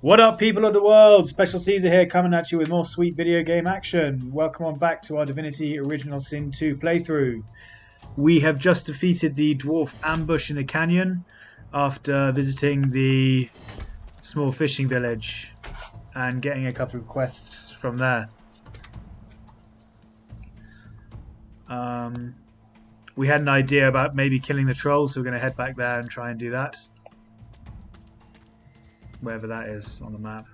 What up, people of the world? Special Caesar here, coming at you with more sweet video game action. Welcome on back to our Divinity Original Sin 2 playthrough. We have just defeated the dwarf ambush in the canyon after visiting the small fishing village and getting a couple of quests from there. We had an idea about maybe killing the troll, so we're going to head back there and try and do that. Wherever that is on the map.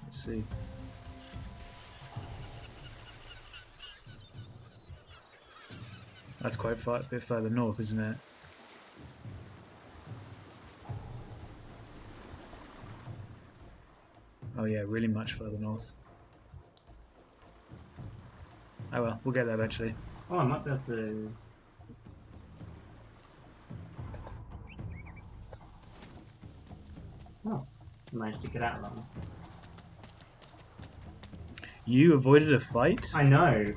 Let's see. That's quite far, a bit further north, isn't it? Oh yeah, really much further north. Oh well, we'll get there eventually. Oh, I might be able to... Oh, I managed to get out of that one. You avoided a fight? I know. It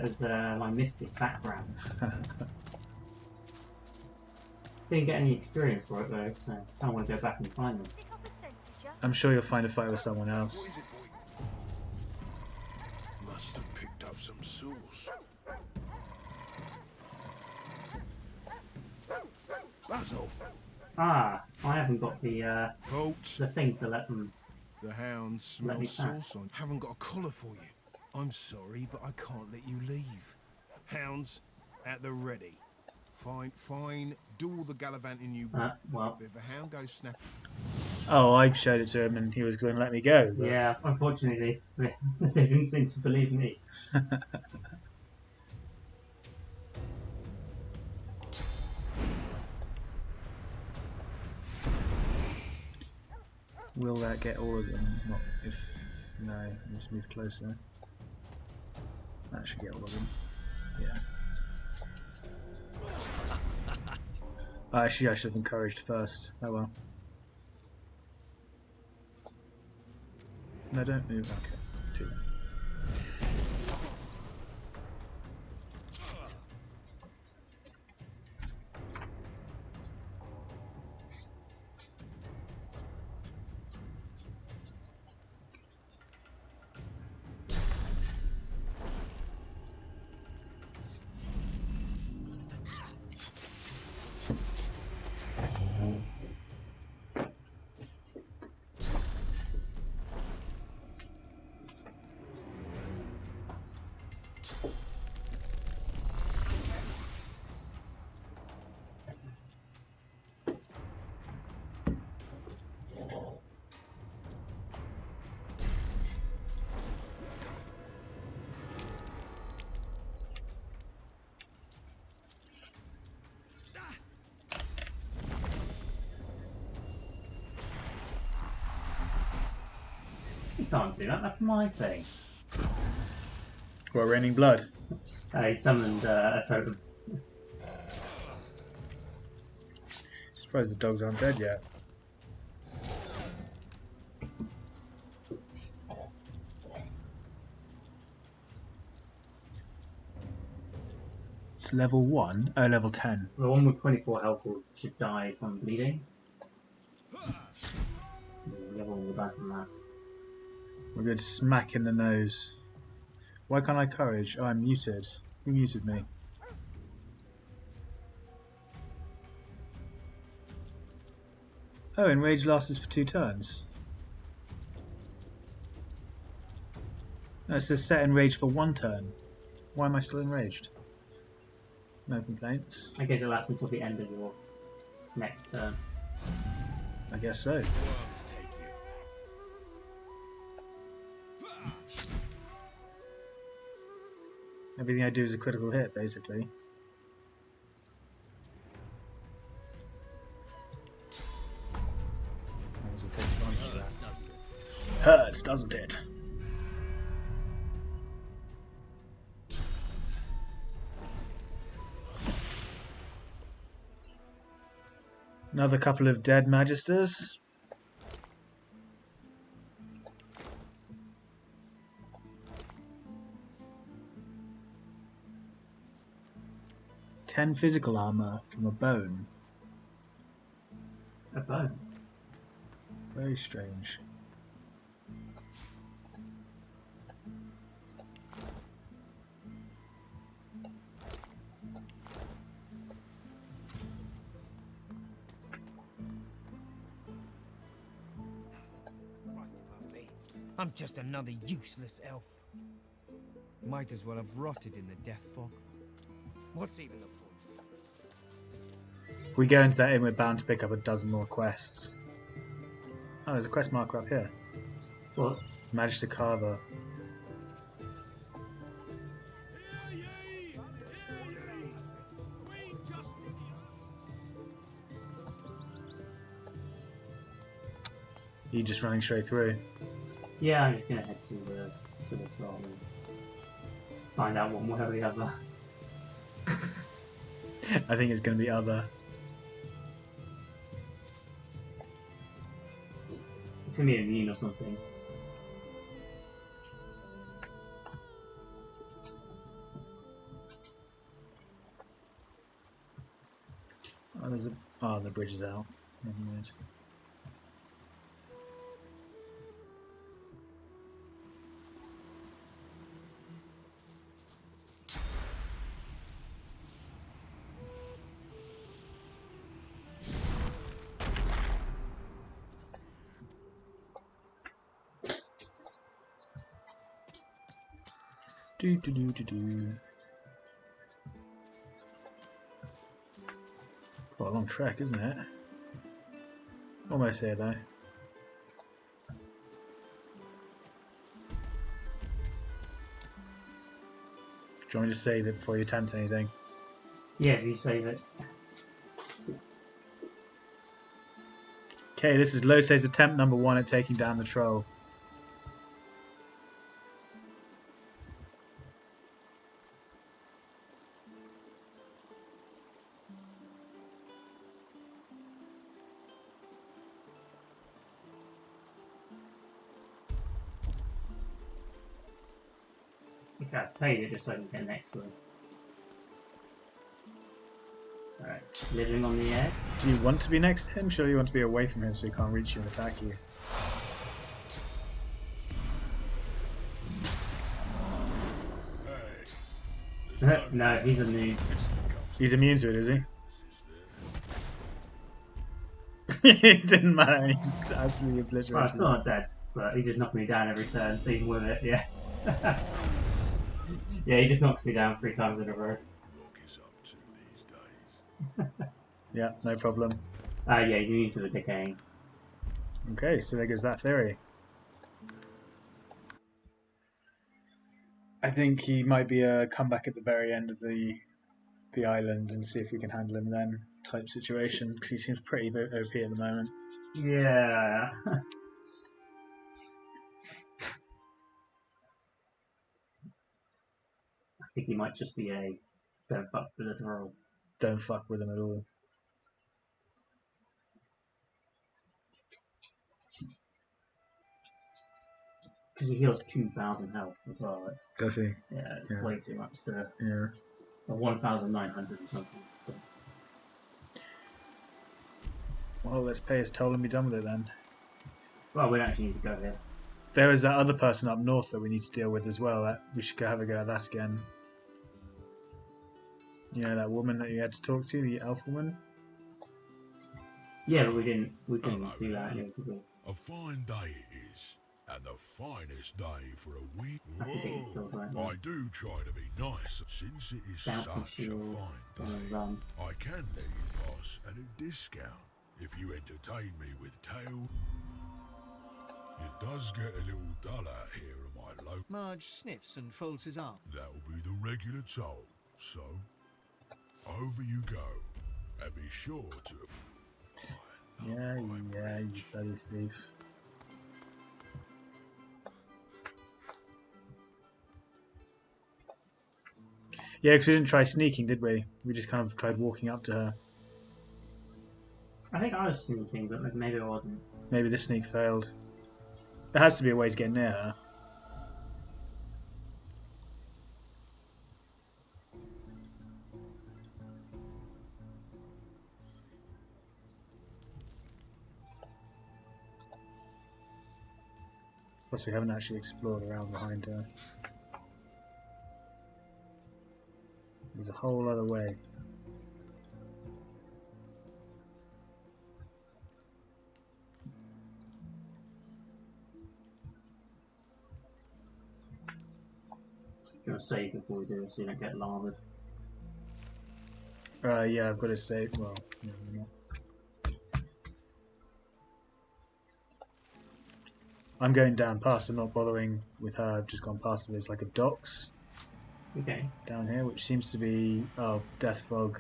was my mystic background. Didn't get any experience for it though, so I don't want to go back and find them. I'm sure you'll find a fight with someone else. What is it, boy? Must have picked up some sauce. That's off. Ah, I haven't got the Halt. thing to let them. The hound Let me smells pass. sauce on. Haven't got a collar for you. I'm sorry, but I can't let you leave. Hounds at the ready. Fine. Do all the gallivanting you want. Well, But if a hound goes snap. Oh, I showed it to him and he was going to let me go. But... yeah. Unfortunately, they didn't seem to believe me. Will that get all of them? Not if... No, let's move closer. That should get all of them. Yeah. Actually, I should have encouraged first. Oh well. No, don't move. Okay. Too late. You can't do that. That's my thing. What, raining blood? He summoned a totem. Surprised the dogs aren't dead yet. It's level 1? Oh, level 10. The one with 24 health should die from bleeding. The other one will die from that. We're good smack in the nose. Why can't I courage? Oh, I'm muted. Who muted me? Oh, enrage lasts for 2 turns. No, it says set enraged for 1 turn. Why am I still enraged? No complaints. I guess it lasts until the end of your next turn. I guess so. Worms take you. Everything I do is a critical hit, basically. Might as well take advantage of that. Hurts, doesn't it? Another couple of dead magisters. Ten physical armor from a bone. A bone. Very strange. I'm just another useless elf. Might as well have rotted in the death fog. What's even the point? If we go into that inn, we're bound to pick up a dozen more quests. Oh, there's a quest marker up here. What? Managed to carve a... You just running straight through. Yeah, I'm just gonna head to the troll and find out one way or the other. I think it's going to be other. It's gonna be a meme or something. Oh, there's a... Oh, the bridge is out. Never mind. Do do do do do. Quite a long trek, isn't it? Almost here though. Do you want me to save it before you attempt anything? Yeah, you save it. Okay, this is Losei's attempt number 1 at taking down the troll. Okay, I've paid it just so I can get next to him. Alright, living on the edge. Do you want to be next to him? Sure, you want to be away from him so he can't reach you and attack you. No, he's a noob. He's immune to it, is he? It didn't matter, he's absolutely Well, I'm obliterated. still not dead, but he just knocked me down every turn, so even with it, yeah. Yeah, he just knocks me down 3 times in a row. Yeah, no problem. Yeah, he's immune to the decaying. Okay, so there goes that theory. I think he might be a comeback at the very end of the island and see if we can handle him then type situation, because he seems pretty OP at the moment. Yeah. I think he might just be a don't fuck with the troll. Don't fuck with him at all. Because he heals 2,000 health as well. It's, Does he? yeah, it's Yeah. way too much to Yeah. 1,900 or something. So, Well, let's pay his toll and be done with it then. well, we don't actually need to go here. There is that other person up north that we need to deal with as well. That we should go have a go at that again. You know that woman that you had to talk to, the elf woman? Yeah, but we couldn't Hello do that there. anyway, could we? A fine day it is, and the finest day for a week. I think it's still right now. I do try to be nice, since it is Bouncing such a shield fine and day. run. I can let you pass at a discount if you entertain me with tale. It does get a little dull out here at my local. Marge sniffs and folds his arm. That'll be the regular toll. So, over you go, and be sure to. I love Yeah, my yeah, you bridge. bloody thief. Yeah, because we didn't try sneaking, did we? We just kind of tried walking up to her. I think I was sneaking, but maybe I wasn't. Maybe the sneak failed. There has to be a way to get near her. Plus, we haven't actually explored around behind her. There's a whole other way. Gonna save before we do it so you don't get lathered. Yeah, I've got to save. Well, no, I'm not. I'm going down past. I'm not bothering with her. I've just gone past. There's like a docks Okay. down here, which seems to be death fog.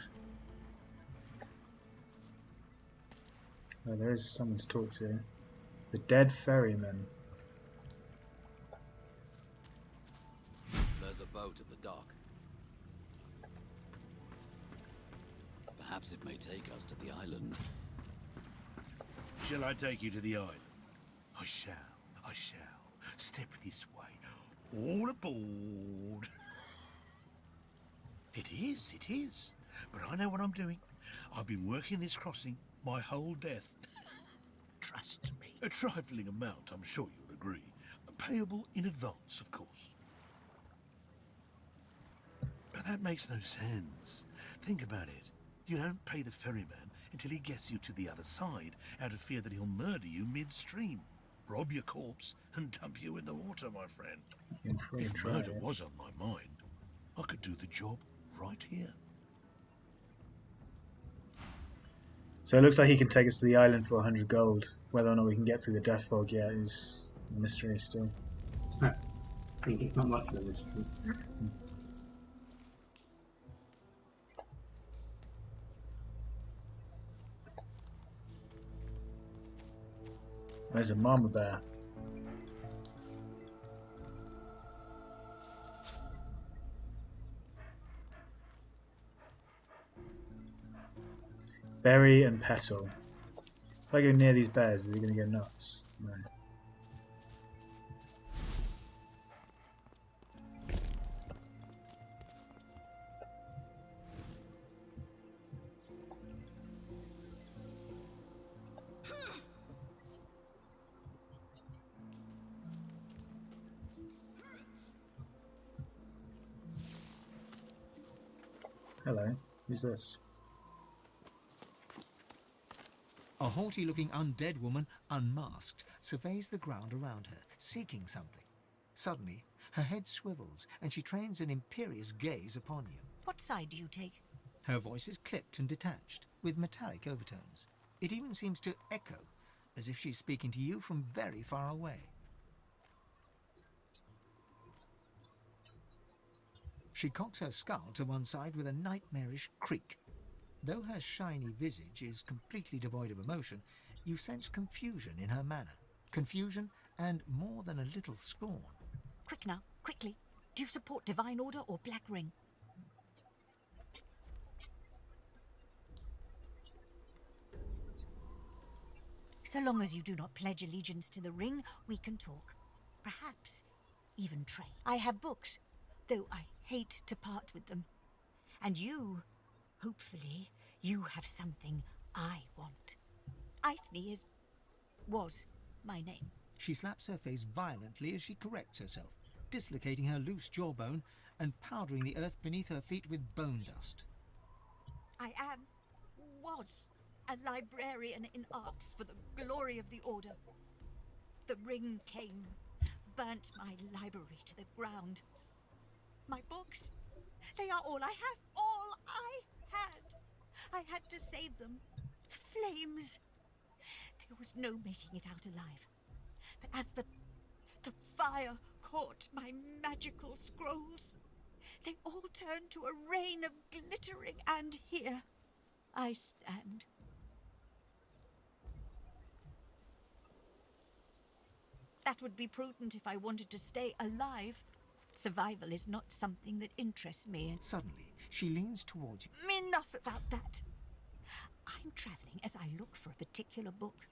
Oh, there is someone to talk to. The dead ferryman. There's a boat at the dock. Perhaps it may take us to the island. Shall I take you to the island? I shall. I shall. Step this way. All aboard. It is. But I know what I'm doing. I've been working this crossing my whole death. Trust me. A trifling amount, I'm sure you'll agree. Payable in advance, of course. But that makes no sense. Think about it. You don't pay the ferryman until he gets you to the other side, out of fear that he'll murder you midstream, rob your corpse, and dump you in the water, my friend. If murder was on my mind, I could do the job right here. So it looks like he can take us to the island for 100 gold. Whether or not we can get through the death fog yet is a mystery still. I think it's not much of a mystery. There's a mama bear. Berry and petal. If I go near these bears, is he going to go nuts? No. Hello, who's this? A haughty-looking undead woman, unmasked, surveys the ground around her, seeking something. Suddenly, her head swivels, and she trains an imperious gaze upon you. What side do you take? Her voice is clipped and detached, with metallic overtones. It even seems to echo, as if she's speaking to you from very far away. She cocks her skull to one side with a nightmarish creak. Though her shiny visage is completely devoid of emotion, you sense confusion in her manner. Confusion and more than a little scorn. Quick now, quickly. Do you support Divine Order or Black Ring? So long as you do not pledge allegiance to the Ring, we can talk. Perhaps even trade. I have books, though I hate to part with them. And you, hopefully, you have something I want. Eithne was my name. She slaps her face violently as she corrects herself, dislocating her loose jawbone and powdering the earth beneath her feet with bone dust. I was a librarian in arts for the glory of the Order. The Ring came, burnt my library to the ground. My books, they are all I have, all I had. I had to save them. The flames. There was no making it out alive. But as the fire caught my magical scrolls, they all turned to a rain of glittering, and here I stand. That would be prudent if I wanted to stay alive. Survival is not something that interests me. Suddenly, she leans towards you. Enough about that. I'm traveling as I look for a particular book.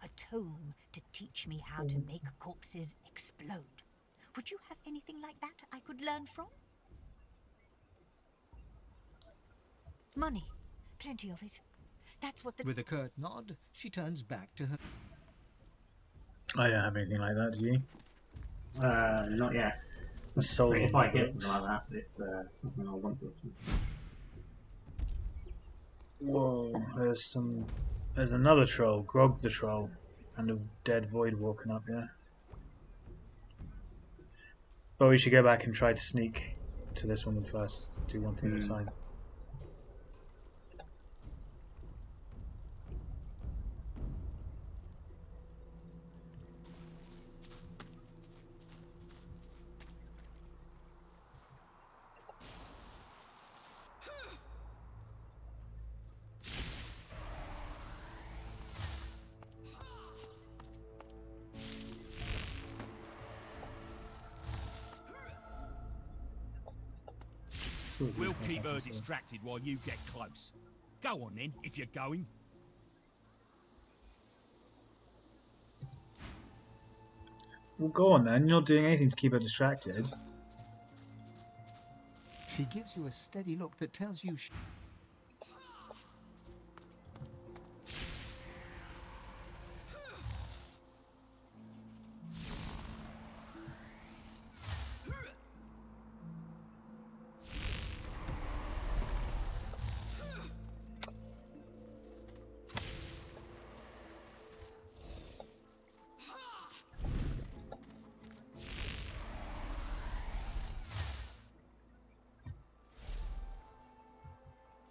A tome to teach me how to make corpses explode. Would you have anything like that I could learn from? Money. Plenty of it. That's what the... With a curt nod, she turns back to her. I don't have anything like that, do you? Not yet. A soul If on I the get books. something like that, it's something I want to. Whoa, there's another troll, Grog the troll, and a dead void walking up here. But we should go back and try to sneak to this woman first. Do one thing at a time. We'll keep her distracted while you get close. Go on then, if you're going. Well, go on then. You're not doing anything to keep her distracted. She gives you a steady look that tells you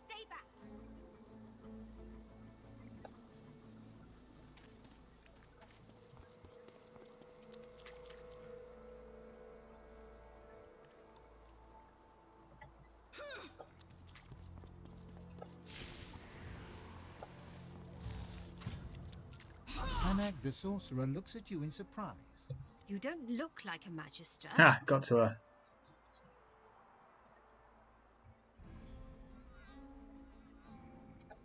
Stay back. Anag the sorcerer looks at you in surprise. You don't look like a magister. Ha! Got to her.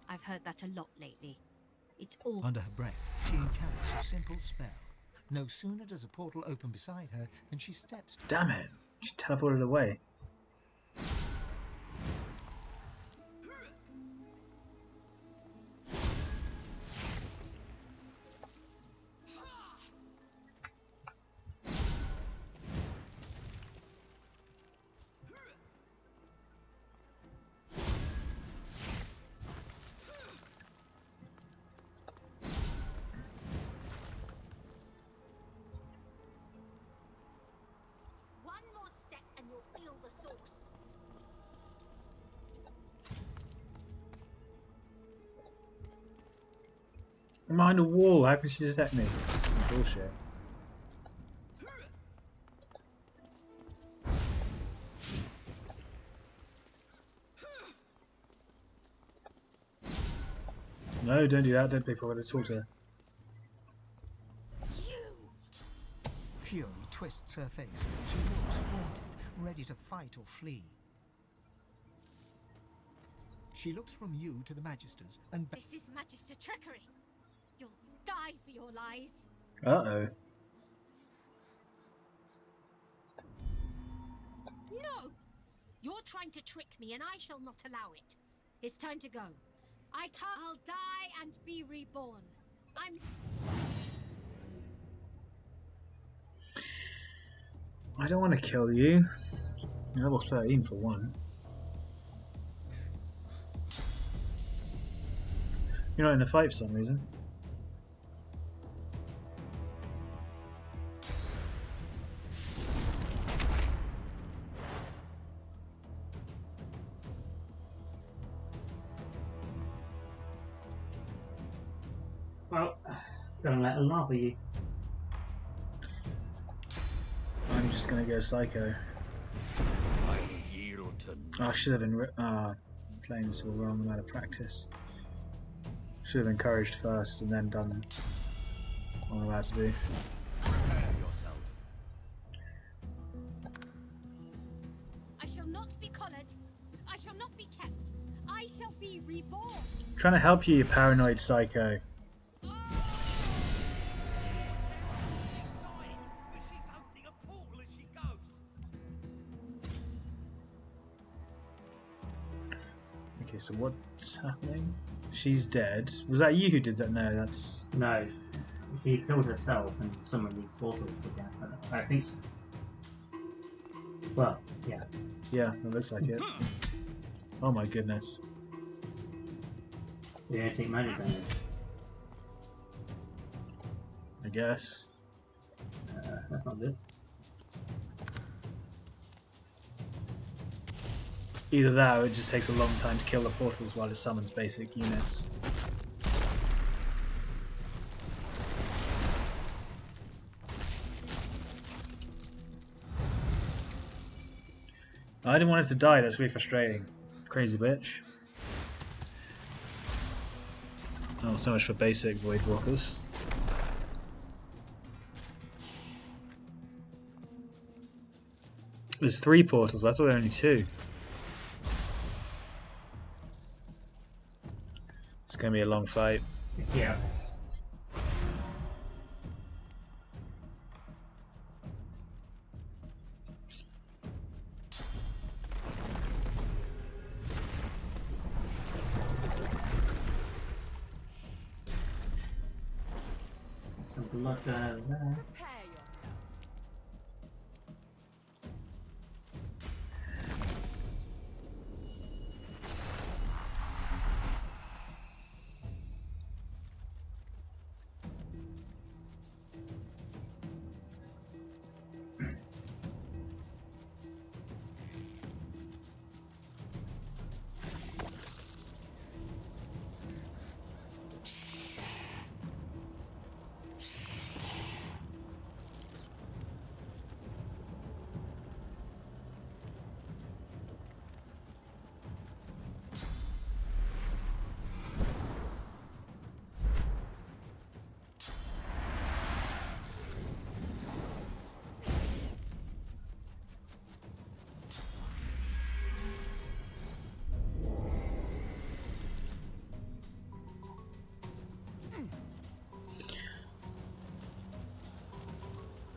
I've heard that a lot lately. It's all... Under her breath, she encounters a simple spell. No sooner does a portal open beside her than she steps... Damn it! She teleported away. One more step and you'll feel the source. I'm behind a wall. How can she detect me? This is bullshit. No, don't do that. Don't be forward to talk to her. Fury twists her face. She looks haunted, ready to fight or flee. She looks from you to the Magisters and... This is Magister trickery. You'll die for your lies. Uh-oh. No! You're trying to trick me and I shall not allow it. It's time to go. I can't... I'll die and be reborn. I'm... I don't want to kill you. You're level 13 for one. You're not in the fight for some reason. Well, gonna let her laugh at you. I'm just gonna go psycho. I yield to Oh, I should have been playing this all wrong. I'm out of practice. Should have encouraged first and then done what I'm about to do. prepare yourself. I shall not be collared. I shall not be kept. I shall be reborn. Trying to help you, you paranoid psycho. Okay, so what's happening? She's dead. Was that you who did that? No, that's... No, She killed herself and summoned these portals again. I think. Well, yeah. Yeah, it looks like it. Oh my goodness. So you don't take magic damage. I guess. That's not good. Either that or it just takes a long time to kill the portals while it summons basic units. I didn't want it to die, that's really frustrating. Crazy bitch. Oh, so much for basic Void Walkers. There's 3 portals, I thought there were only 2. It's going to be a long fight. Yeah. Some blood going over there. Prepare yourself.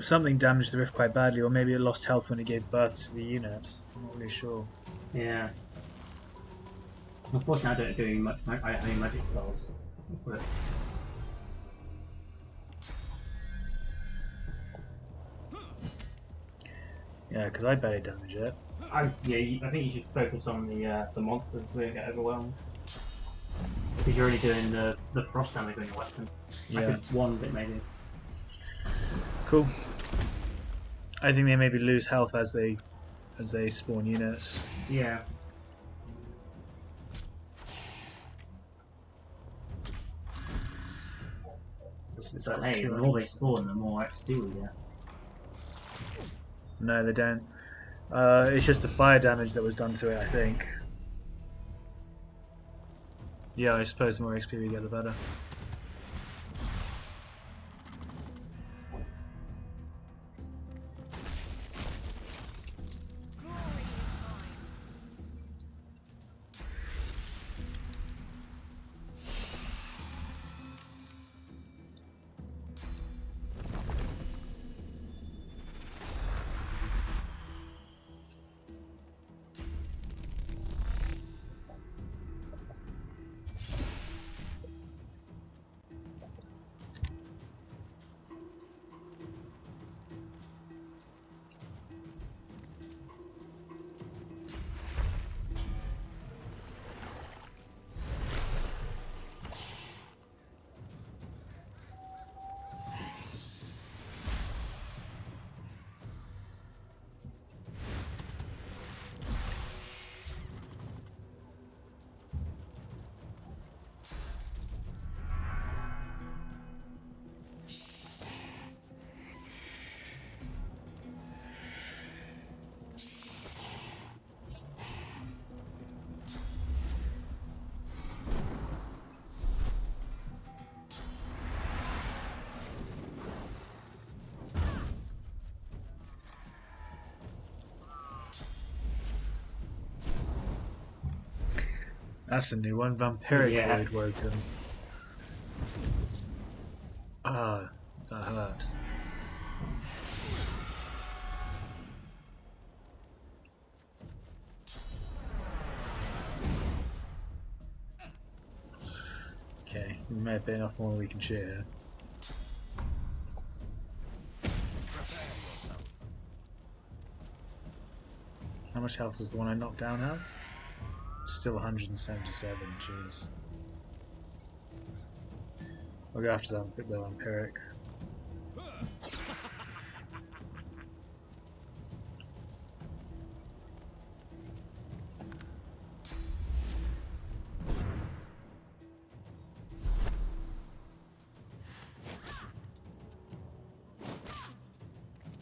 Something damaged the rift quite badly, or maybe it lost health when it gave birth to the unit. I'm not really sure. Yeah. Unfortunately, I don't do much. I have magic spells. But Yeah, because I barely damage it. I think you should focus on the monsters so we don't get overwhelmed. Because you're only doing the frost damage on your weapon. Yeah. I could one bit maybe. Cool. I think they maybe lose health as they spawn units. Yeah. It's But got hey, 2 the more they items. spawn, the more XP we get. No, they don't. It's just the fire damage that was done to it, I think. Yeah, I suppose the more XP we get, the better. That's a new one, Vampiric Yeah. Godwoken. Ah, that hurt. Okay, we may have bitten off more than we can chew here. much health does the one I knocked down have? Still 177, jeez. I'll go after that bit though, Empiric.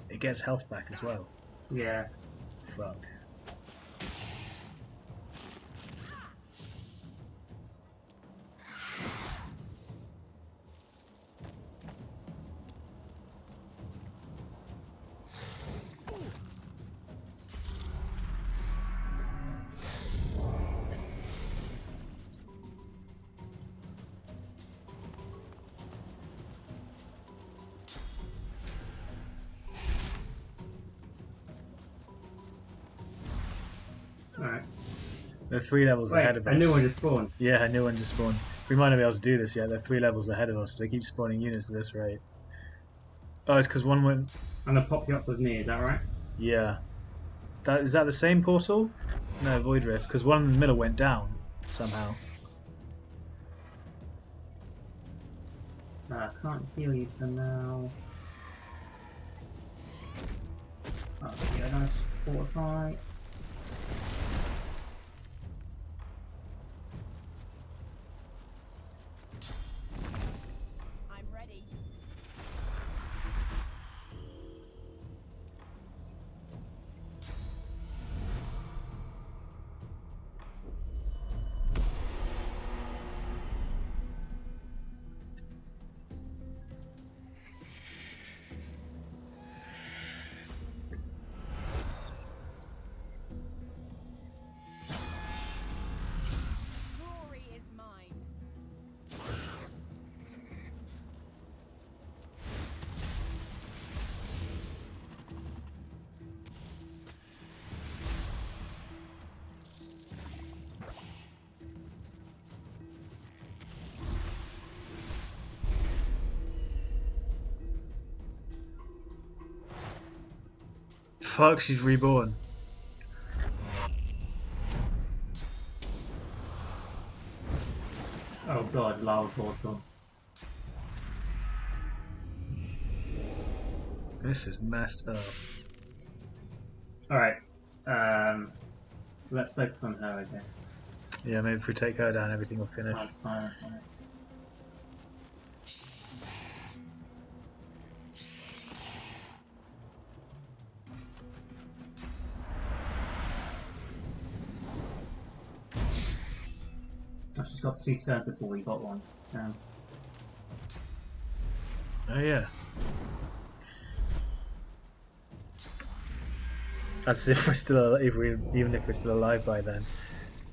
It gets health back as well. Yeah. Fuck. Alright. They're 3 levels ahead of us. A new one just spawned. Yeah, a new one just spawned. We might not be able to do this yet. They're 3 levels ahead of us. They keep spawning units at this rate. Oh, it's because one went... I'm gonna pop you up with me, is that right? Yeah. Is that the same portal? No, Void Rift. Because one in the middle went down somehow. Can't heal you for now. Oh, yeah, nice fortify. I'm ready. Glory is mine. Fuck, she's reborn. Oh god, lava portal. This is messed up. Alright. Let's focus on her, I guess. Yeah, maybe if we take her down, everything will finish. I'll silence on it. I've just got 2 turns before we got one. Oh yeah. That's if we're still even if we're still alive by then.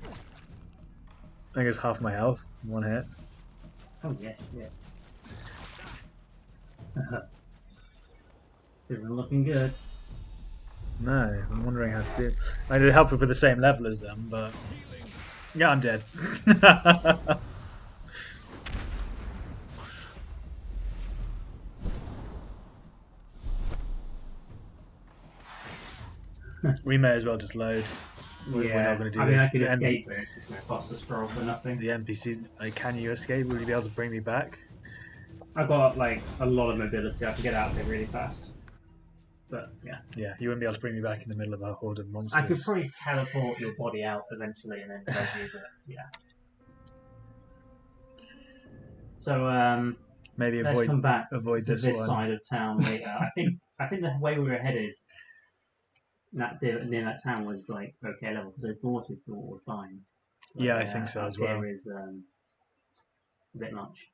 I think it's half my health, one hit. Oh yeah, shit. This isn't looking good. No, I'm wondering how to do it. I need help if we're the same level as them, but yeah, I'm dead. We may as well just load. We're not going to do I mean, this. I could The escape, but it's just going to cost a scroll for nothing. The NPC, like, can you escape? Will you be able to bring me back? I've got like a lot of mobility. I can get out of here really fast. But yeah. Yeah, you wouldn't be able to bring me back in the middle of a horde of monsters. I could probably teleport your body out eventually and then tell you that, yeah. So, maybe let's come back avoid to this one. side of town later. I think the way we were headed near that town was like okay level because those doors we thought were fine. But, yeah, I think so as well. Here is a bit much.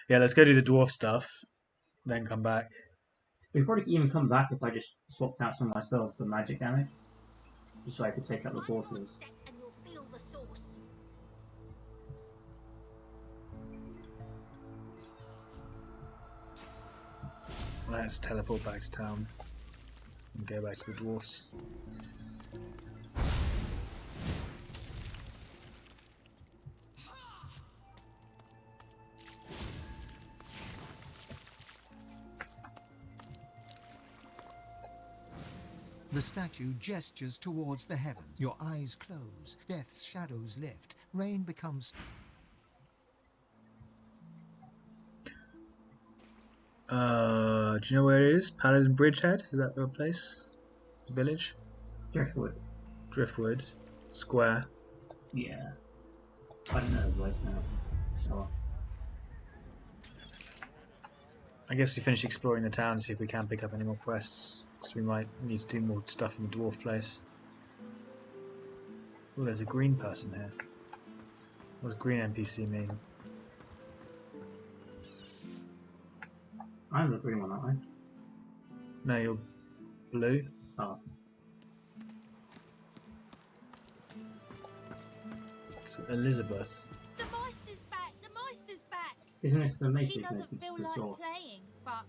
Yeah, let's go do the dwarf stuff, then come back. We'd probably even come back if I just swapped out some of my spells for magic damage, just so I could take up the portals. And you'll feel the source. Let's teleport back to town and go back to the dwarfs. The statue gestures towards the heavens. Your eyes close. Death's shadows lift. Rain becomes... Do you know where it is? Paladin Bridgehead? Is that the place? The village? Driftwood. Driftwood. Square. Yeah. I don't know right now. So. I guess we finish exploring the town to see if we can pick up any more quests. Because we might need to do more stuff in the dwarf place. Oh, there's a green person here. What does green NPC mean? I'm the green one, aren't No, you're blue. I? Oh. It's Elizabeth. The Meister's back! The Meister's back! Isn't this the matrix? She doesn't feel like playing, but...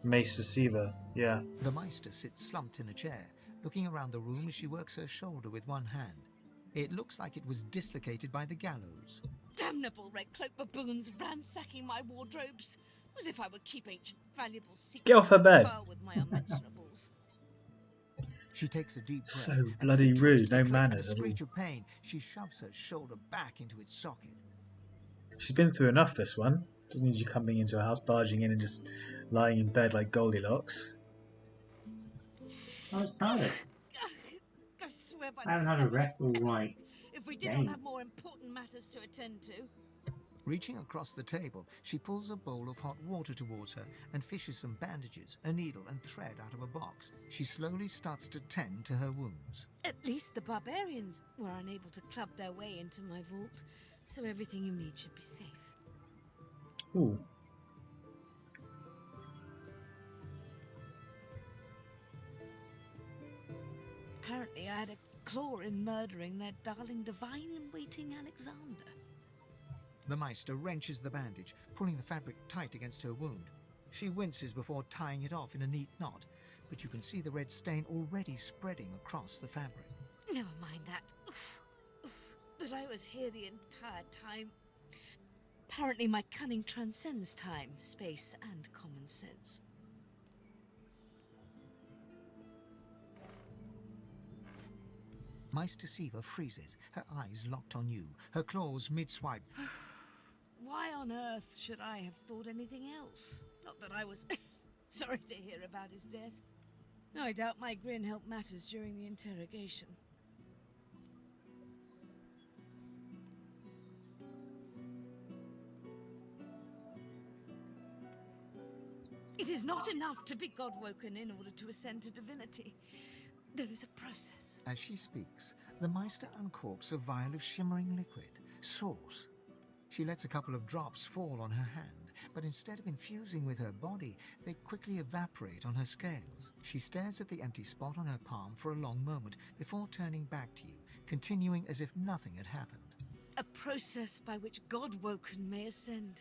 Maester Siva, yeah. The Meister sits slumped in a chair, looking around the room as she works her shoulder with one hand. It looks like it was dislocated by the gallows. Damnable red cloak baboons ransacking my wardrobes, as if I would keep ancient valuables secret. Get off her bed. With my unmentionables. She takes a deep breath. So and bloody with a rude, twisted no click manners. And a I mean, screech of pain, she shoves her shoulder back into its socket. she's been through enough, this one. Doesn't need you coming into a house, barging in and just lying in bed like Goldilocks. I was tired. I swear by I haven't the had a seven. restful right. If we did not have more important matters to attend to. Reaching across the table, she pulls a bowl of hot water towards her and fishes some bandages, a needle and thread out of a box. She slowly starts to tend to her wounds. At least the barbarians were unable to club their way into my vault, so everything you need should be safe. Ooh. Apparently I had a claw in murdering their darling divine-in-waiting Alexander. The Meister wrenches the bandage, pulling the fabric tight against her wound. She winces before tying it off in a neat knot, but you can see the red stain already spreading across the fabric. Never mind that. That I was here the entire time. Apparently my cunning transcends time, space, and common sense. Meister Siva freezes, her eyes locked on you, her claws mid-swipe. Why on earth should I have thought anything else? Not that I was sorry to hear about his death. I doubt my grin helped matters during the interrogation. It is not enough to be Godwoken in order to ascend to divinity. There is a process. As she speaks, the Meister uncorks a vial of shimmering liquid, sauce. She lets a couple of drops fall on her hand, but instead of infusing with her body, they quickly evaporate on her scales. She stares at the empty spot on her palm for a long moment before turning back to you, continuing as if nothing had happened. A process by which Godwoken may ascend.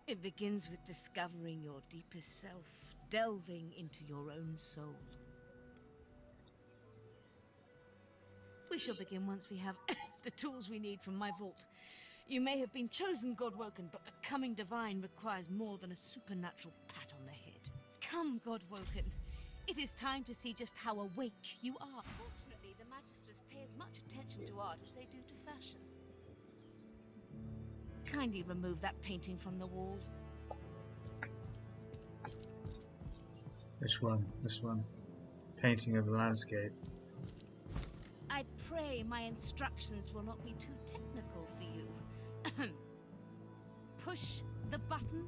It begins with discovering your deepest self, delving into your own soul. We shall begin once we have the tools we need from my vault. You may have been chosen Godwoken, but becoming divine requires more than a supernatural pat on the head. Come, Godwoken. It is time to see just how awake you are. Fortunately, the Magisters pay as much attention to art as they do to fashion. Kindly remove that painting from the wall. Which one? This one. Painting of the landscape. I pray my instructions will not be too technical for you. Push the button.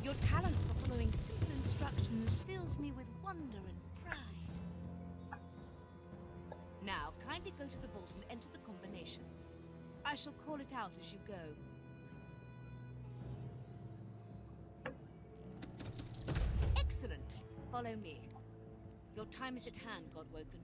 Your talent for following simple instructions fills me with wonder and pride. Now, kindly go to the vault and enter the combination. I shall call it out as you go. Excellent. Follow me. Your time is at hand, Godwoken.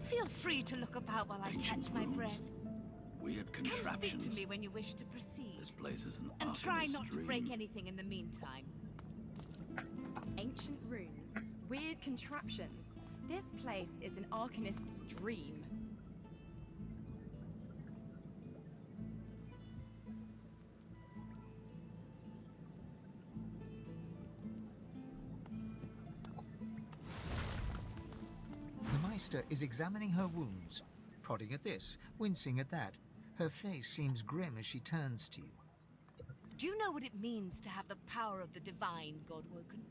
Feel free to look about while I Ancient catch my rooms. breath. Weird Come speak contraptions. to me when you wish to proceed. This place is an And try alchemist's not to dream. break anything in the meantime. Ancient runes, weird contraptions. This place is an Arcanist's dream. The Meister is examining her wounds, prodding at this, wincing at that. Her face seems grim as she turns to you. Do you know what it means to have the power of the divine, Godwoken?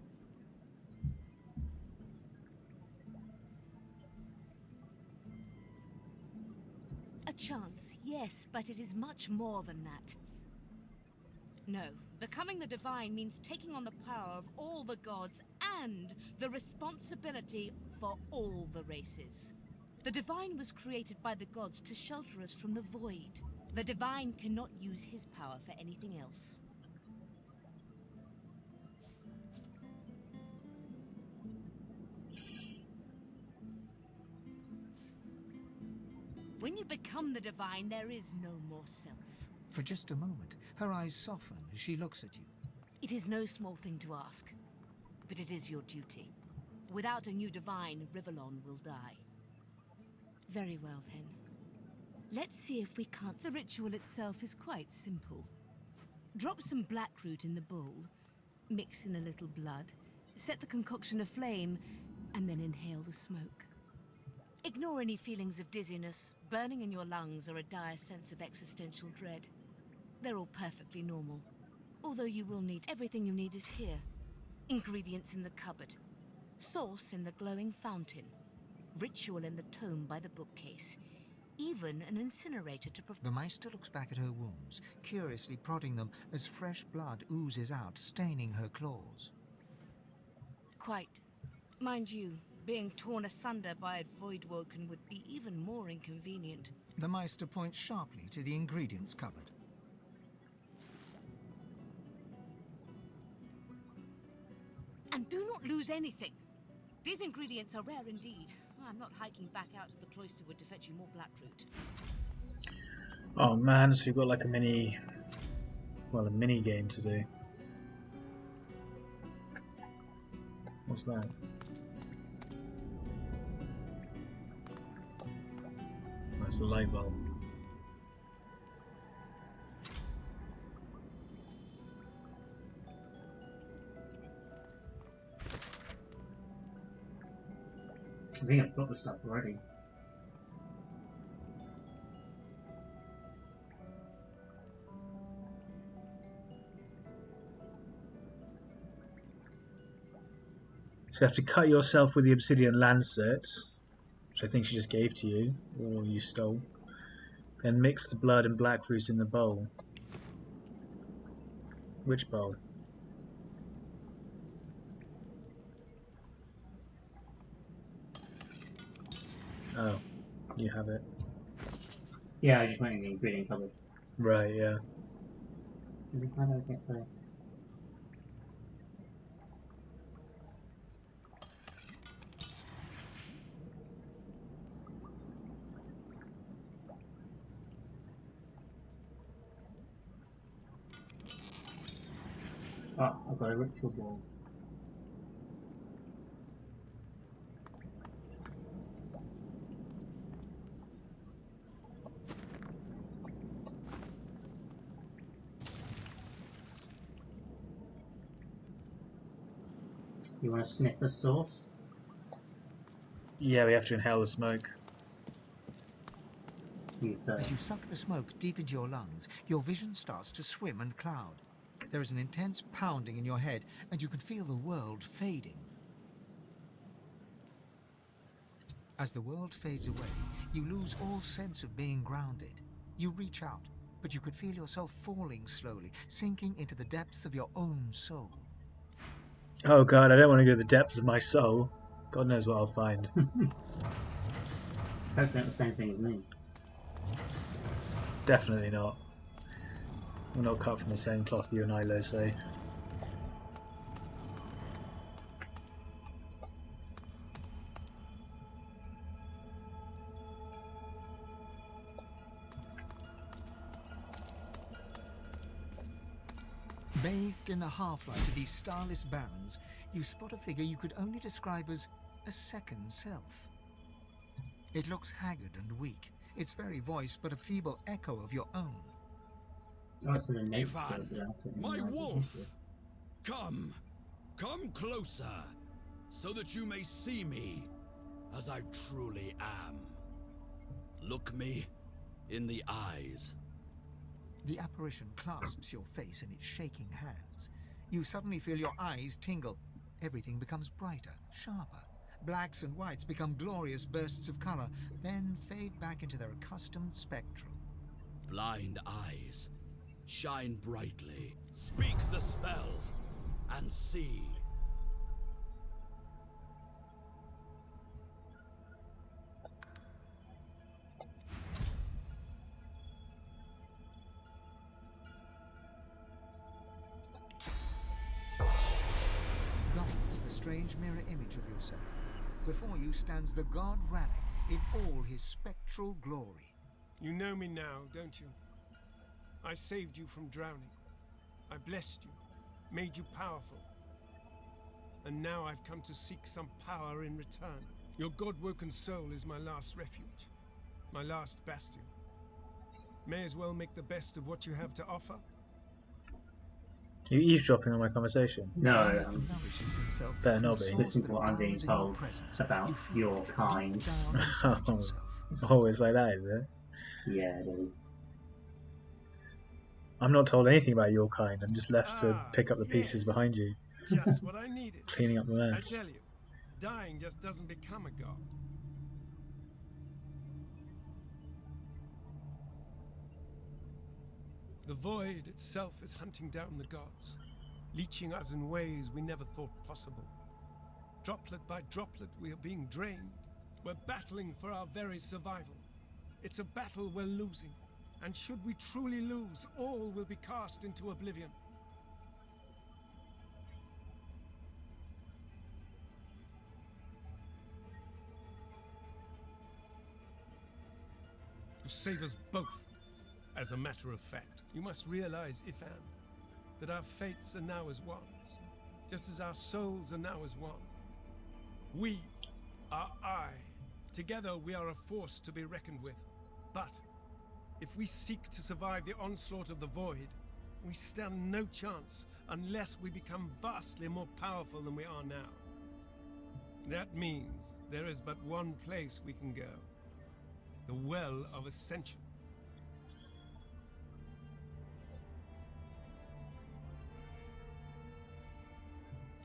A chance, yes, but it is much more than that. No, becoming the divine means taking on the power of all the gods and the responsibility for all the races. The divine was created by the gods to shelter us from the void. The divine cannot use his power for anything else. When you become the divine, there is no more self. For just a moment, her eyes soften as she looks at you. It is no small thing to ask, but it is your duty. Without a new divine, Rivellon will die. Very well, then. Let's see if we can't. The ritual itself is quite simple. Drop some blackroot in the bowl, mix in a little blood, set the concoction aflame, and then inhale the smoke. Ignore any feelings of dizziness, burning in your lungs, or a dire sense of existential dread. They're all perfectly normal. Although you will need everything you need is here. Ingredients in the cupboard. Sauce in the glowing fountain. Ritual in the tome by the bookcase. Even an incinerator to The Meister looks back at her wounds, curiously prodding them as fresh blood oozes out, staining her claws. Quite. Mind you, being torn asunder by a Voidwoken would be even more inconvenient. The Meister points sharply to the ingredients cupboard. And do not lose anything. These ingredients are rare indeed. I'm not hiking back out to the cloisterwood to fetch you more blackroot. Oh man, so we've got like a mini game to do. What's that? That's a light bulb. I think I've got the stuff already. So you have to cut yourself with the obsidian lancet, which I think she just gave to you, or you stole. Then mix the blood and blackroot in the bowl. Which bowl? Oh, you have it. Yeah, I just went in the ingredient cupboard. Right, yeah. How do I get there? Ah, I've got a ritual ball. You want to sniff the sauce? Yeah, we have to inhale the smoke. As you suck the smoke deep into your lungs, your vision starts to swim and cloud. There is an intense pounding in your head, and you can feel the world fading. As the world fades away, you lose all sense of being grounded. You reach out, but you could feel yourself falling slowly, sinking into the depths of your own soul. Oh god, I don't want to go to the depths of my soul. God knows what I'll find. Hope not the same thing as me. Definitely not. We're not cut from the same cloth, you and I, Lo say. Bathed Lost in the half-light of these starless barrens, you spot a figure you could only describe as a second self. It looks haggard and weak, its very voice but a feeble echo of your own. Ivan, my wolf! Come closer, so that you may see me as I truly am. Look me in the eyes. The apparition clasps your face in its shaking hands. You suddenly feel your eyes tingle. Everything becomes brighter, sharper. Blacks and whites become glorious bursts of color, then fade back into their accustomed spectrum. Blind eyes, shine brightly. Speak the spell, and see. Gone is the strange mirror image of yourself. Before you stands the god Relic in all his spectral glory. You know me now, don't you? I saved you from drowning. I blessed you, made you powerful. And now I've come to seek some power in return. Your Godwoken soul is my last refuge, my last bastion. May as well make the best of what you have to offer. Are you eavesdropping on my conversation? No, better not be. This is what I'm being told about your kind. Oh, it's like that, is it? Yeah, it is. I'm not told anything about your kind. I'm just left to pick up the pieces behind you. Just what I needed. Cleaning up the I mess. tell you, dying just doesn't become a god. The void itself is hunting down the gods, leeching us in ways we never thought possible. Droplet by droplet, we are being drained. We're battling for our very survival. It's a battle we're losing, and should we truly lose, all will be cast into oblivion. To save us both, as a matter of fact, you must realize, Ifan, that our fates are now as one, just as our souls are now as one. We are I. Together we are a force to be reckoned with. But if we seek to survive the onslaught of the void, we stand no chance unless we become vastly more powerful than we are now. That means there is but one place we can go. The Well of Ascension.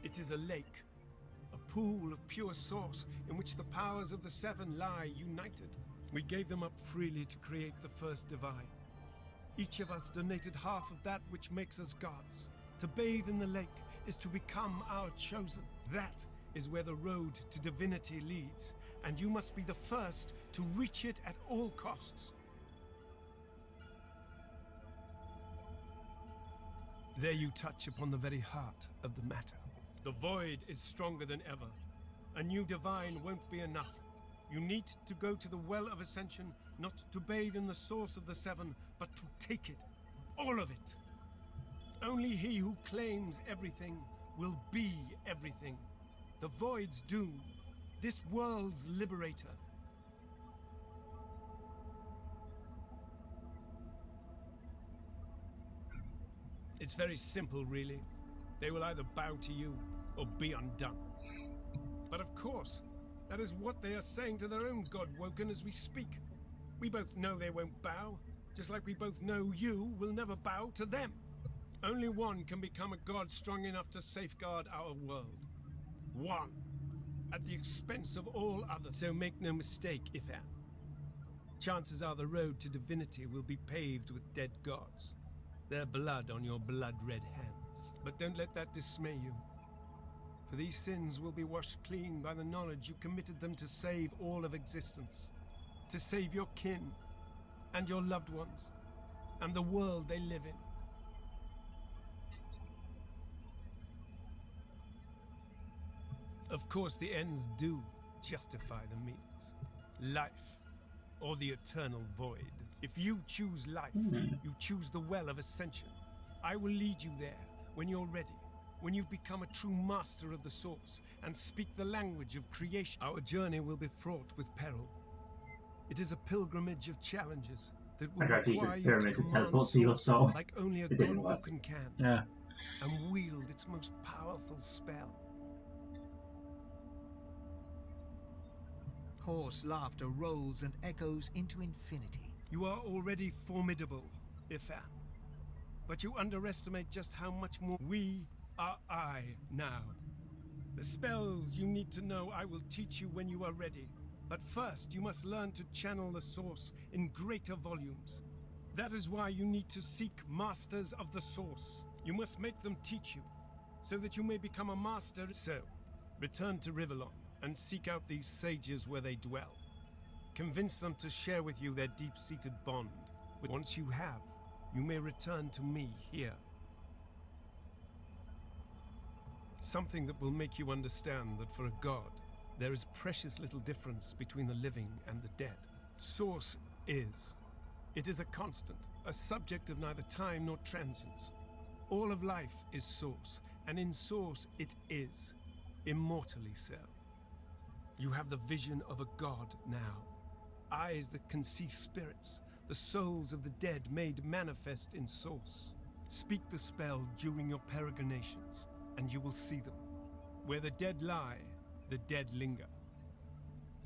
It is a lake, a pool of pure source in which the powers of the Seven lie united. We gave them up freely to create the first divine. Each of us donated half of that which makes us gods. To bathe in the lake is to become our chosen. That is where the road to divinity leads, and you must be the first to reach it at all costs. There you touch upon the very heart of the matter. The void is stronger than ever. A new divine won't be enough. You need to go to the Well of Ascension, not to bathe in the source of the Seven, but to take it. All of it. Only he who claims everything will be everything. The void's doom. This world's liberator. It's very simple, really. They will either bow to you or be undone. But of course, that is what they are saying to their own Godwoken as we speak. We both know they won't bow, just like we both know you will never bow to them. Only one can become a god strong enough to safeguard our world. One. At the expense of all others. So make no mistake, Ifan. Chances are the road to divinity will be paved with dead gods. Their blood on your blood-red hands. But don't let that dismay you. For these sins will be washed clean by the knowledge you committed them to save all of existence. To save your kin, and your loved ones, and the world they live in. Of course, the ends do justify the means. Life, or the eternal void. If you choose life, you choose the Well of Ascension. I will lead you there, when you're ready, when you've become a true master of the Source and speak the language of creation. Our journey will be fraught with peril. It is a pilgrimage of challenges that will require you to command Source like only a Godwoken can, and wield its most powerful spell. Hoarse laughter rolls and echoes into infinity. You are already formidable, Ithan. But you underestimate just how much more. We are I now. The spells you need to know I will teach you when you are ready. But first you must learn to channel the Source in greater volumes. That is why you need to seek masters of the Source. You must make them teach you, so that you may become a master. So, return to Rivellon and seek out these sages where they dwell. Convince them to share with you their deep-seated bond. Once you have, you may return to me here. Something that will make you understand that for a god, there is precious little difference between the living and the dead. Source is. It is a constant, a subject of neither time nor transience. All of life is Source, and in Source it is, immortally so. You have the vision of a god now. Eyes that can see spirits, the souls of the dead made manifest in Source. Speak the spell during your peregrinations, and you will see them. Where the dead lie, the dead linger.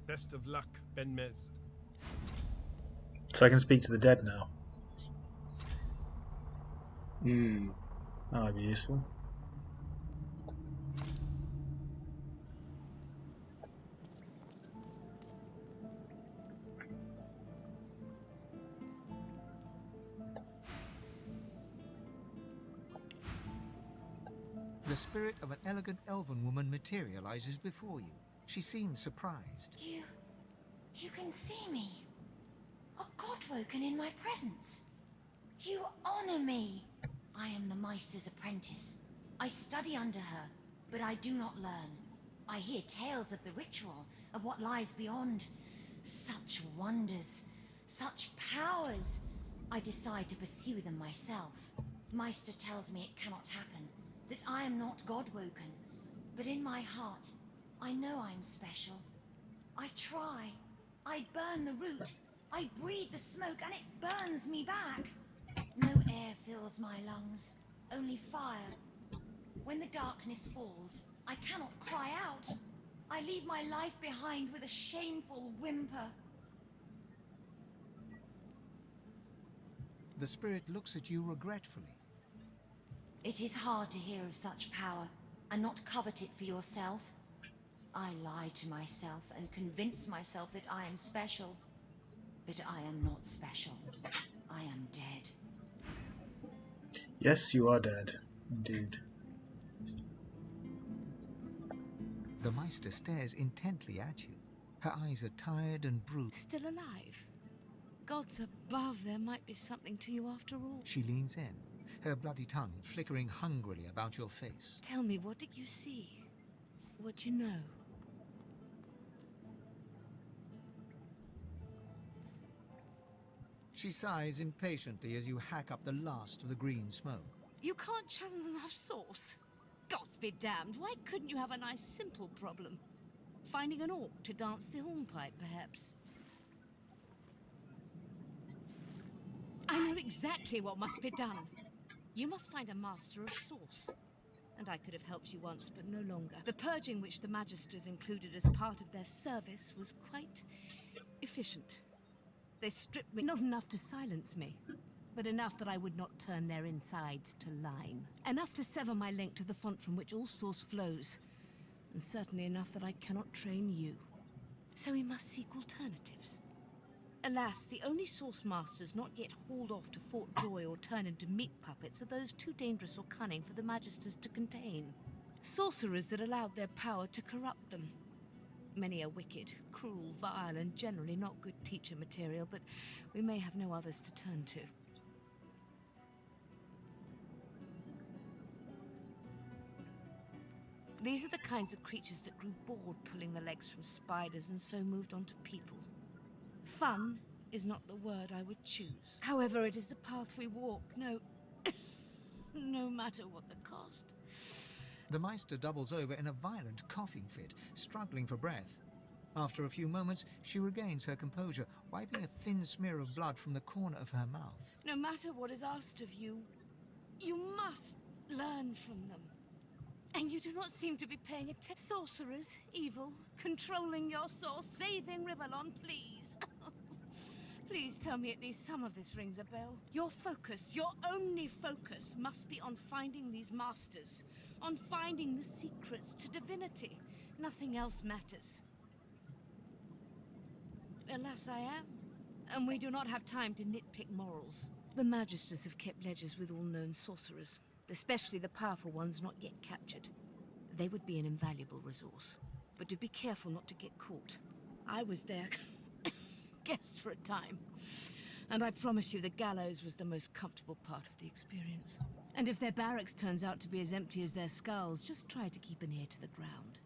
Best of luck, Ben Mezd. So I can speak to the dead now. That might be useful. The spirit of an elegant elven woman materializes before you. She seems surprised. You can see me. A Godwoken in my presence. You honor me. I am the Meister's apprentice. I study under her, but I do not learn. I hear tales of the ritual, of what lies beyond. Such wonders, such powers. I decide to pursue them myself. Meister tells me it cannot happen, that I am not Godwoken. But in my heart, I know I'm special. I try. I burn the root. I breathe the smoke and it burns me back. No air fills my lungs, only fire. When the darkness falls, I cannot cry out. I leave my life behind with a shameful whimper. The spirit looks at you regretfully. It is hard to hear of such power and not covet it for yourself. I lie to myself and convince myself that I am special. But I am not special. I am dead. Yes, you are dead, indeed. The Meister stares intently at you. Her eyes are tired and bruised. Still alive? Gods above, there might be something to you after all. She leans in, her bloody tongue flickering hungrily about your face. Tell me, what did you see? What you know? She sighs impatiently as you hack up the last of the green smoke. You can't channel enough Source? Gods be damned, why couldn't you have a nice simple problem? Finding an orc to dance the hornpipe, perhaps? I know exactly what must be done. You must find a master of Source. And I could have helped you once, but no longer. The purging which the Magisters included as part of their service was quite efficient. They stripped me, not enough to silence me, but enough that I would not turn their insides to lime. Enough to sever my link to the font from which all Source flows, and certainly enough that I cannot train you. So we must seek alternatives. Alas, the only Source masters not yet hauled off to Fort Joy or turned into meat puppets are those too dangerous or cunning for the Magisters to contain. Sorcerers that allowed their power to corrupt them. Many are wicked, cruel, vile, and generally not good teacher material, but we may have no others to turn to. These are the kinds of creatures that grew bored pulling the legs from spiders and so moved on to people. Fun is not the word I would choose. However, it is the path we walk. No, no matter what the cost. The Meister doubles over in a violent coughing fit, struggling for breath. After a few moments, she regains her composure, wiping a thin smear of blood from the corner of her mouth. No matter what is asked of you, you must learn from them. And you do not seem to be paying attention. Sorcerers, evil, controlling your source, saving Rivellon, please. Please tell me at least some of this rings a bell. Your focus, your only focus, must be on finding these masters, on finding the secrets to divinity. Nothing else matters. Alas, I am. And we do not have time to nitpick morals. The Magisters have kept ledgers with all known sorcerers, especially the powerful ones not yet captured. They would be an invaluable resource. But do be careful not to get caught. I was their guest for a time, and I promise you the gallows was the most comfortable part of the experience. And if their barracks turns out to be as empty as their skulls, just try to keep an ear to the ground.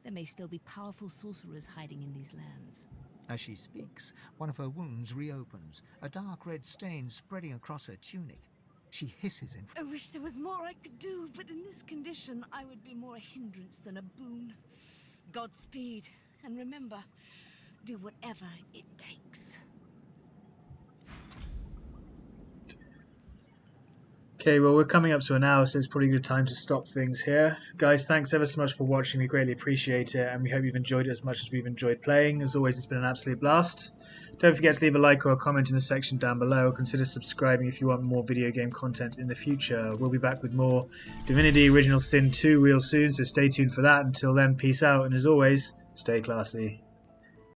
There may still be powerful sorcerers hiding in these lands. As she speaks, one of her wounds reopens, a dark red stain spreading across her tunic. She hisses in... I wish there was more I could do, but in this condition, I would be more a hindrance than a boon. Godspeed, and remember, do whatever it takes. Okay, well, we're coming up to an hour, so it's probably a good time to stop things here. Guys, thanks ever so much for watching. We greatly appreciate it, and we hope you've enjoyed it as much as we've enjoyed playing. As always, it's been an absolute blast. Don't forget to leave a like or a comment in the section down below. Consider subscribing if you want more video game content in the future. We'll be back with more Divinity Original Sin 2 real soon, so stay tuned for that. Until then, peace out, and as always, stay classy.